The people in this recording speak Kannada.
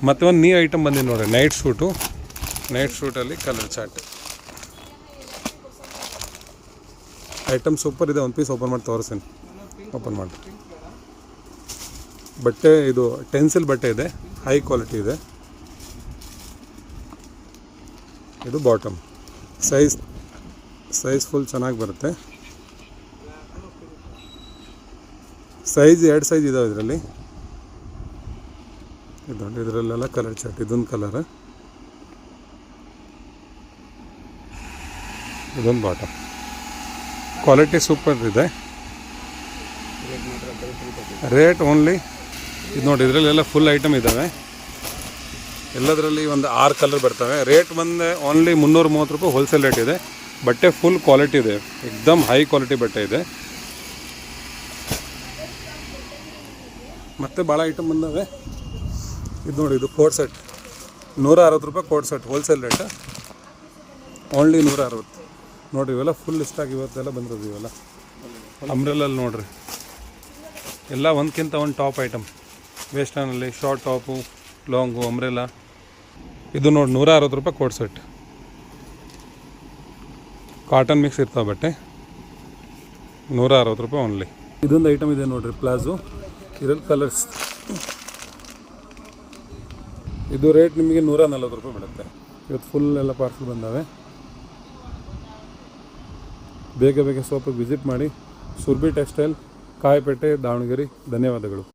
ಮತ್ತು ಒಂದು ನೀ ಐಟಮ್ ಬಂದಿದೆ ನೋಡಿರಿ, ನೈಟ್ ಶೂಟಲ್ಲಿ ಕಲರ್ ಚಾರ್ಟ್ ಐಟಮ್ ಸೂಪರ್ ಇದೆ. ಒಂದು ಪೀಸ್ ಓಪನ್ ಮಾಡಿ ತೋರಿಸ್ತೀನಿ, ಓಪನ್ ಮಾಡಿ. ಬಟ್ಟೆ ಇದು ಟೆನ್ಸಿಲ್ ಬಟ್ಟೆ ಇದೆ, ಹೈ ಕ್ವಾಲಿಟಿ ಇದೆ. ಇದು ಬಾಟಮ್ ಸೈಜ್ ಫುಲ್ ಚೆನ್ನಾಗಿ ಬರುತ್ತೆ. ಸೈಜ್ 2 ಸೈಜ್ ಇದಾವೆ ಇದರಲ್ಲಿ. ಇದರಲ್ಲೆಲ್ಲ ಕಲರ್ ಚಾರ್ಟ್. ಇದೊಂದು ಕಲರ್, ಇದೊಂದು ಬಾಟಮ್. ಕ್ವಾಲಿಟಿ ಸೂಪರ್ ಇದೆ. ರೇಟ್ ಓನ್ಲಿ ಇದು ನೋಡಿ, ಇದರಲ್ಲೆಲ್ಲ ಫುಲ್ ಐಟಮ್ ಇದ್ದಾವೆ. ಎಲ್ಲದರಲ್ಲಿ ಒಂದು 6 ಕಲರ್ ಬರ್ತವೆ. ರೇಟ್ ಬಂದು ಓನ್ಲಿ 330 ರೂಪಾಯಿ ಹೋಲ್ಸೇಲ್ ರೇಟ್ ಇದೆ. ಬಟ್ಟೆ ಫುಲ್ ಕ್ವಾಲಿಟಿ ಇದೆ, ಎಕ್ದಮ್ ಹೈ ಕ್ವಾಲಿಟಿ ಬಟ್ಟೆ ಇದೆ. ಮತ್ತು ಭಾಳ ಐಟಮ್ ಬಂದವೆ. ಇದು ನೋಡಿ, ಇದು ಕೋಟ್ ಸೆಟ್ 160 ರೂಪಾಯಿ coat set wholesale rate, only 160. ನೋಡಿರಿ ಇವೆಲ್ಲ ಫುಲ್ ಇಷ್ಟಾಗಿ ಇವತ್ತೆಲ್ಲ ಬಂದಿರೋದು. ಇವೆಲ್ಲ ಅಂಬ್ರೆಲಲ್ಲಿ ನೋಡಿರಿ, ಎಲ್ಲ ಒಂದಕ್ಕಿಂತ ಒಂದು ಟಾಪ್ ಐಟಮ್. ವೆಸ್ಟರ್ನಲ್ಲಿ ಶಾರ್ಟ್ ಟಾಪು, ಲಾಂಗು, ಅಂಬ್ರೆಲಾ. ಇದು ನೋಡಿ 160 ರೂಪಾಯಿ ಕೋಟ್ ಸೆಟ್. ಕಾಟನ್ ಮಿಕ್ಸ್ ಇರ್ತಾವೆ ಬಟ್ಟೆ, 160 ರೂಪಾಯಿ ಓನ್ಲಿ. ಇದೊಂದು ಐಟಮ್ ಇದೆ ನೋಡಿರಿ, ಪ್ಲಾಜೋ. ಇದರಲ್ಲಿ ಕಲರ್ಸ್. ಇದು ರೇಟ್ ನಿಮಗೆ 140 ರೂಪಾಯಿ ಬೀಳುತ್ತೆ. ಇವತ್ತು ಫುಲ್ ಎಲ್ಲ ಪಾರ್ಸಲ್ ಬಂದಾವೆ. ಬೇಗ ಸೋಪಿಗೆ ವಿಸಿಟ್ ಮಾಡಿ. ಸುರ್ಬಿ ಟೆಕ್ಸ್ಟೈಲ್, ಕಾಯಿಪೇಟೆ, ದಾವಣಗೆರೆ. ಧನ್ಯವಾದಗಳು.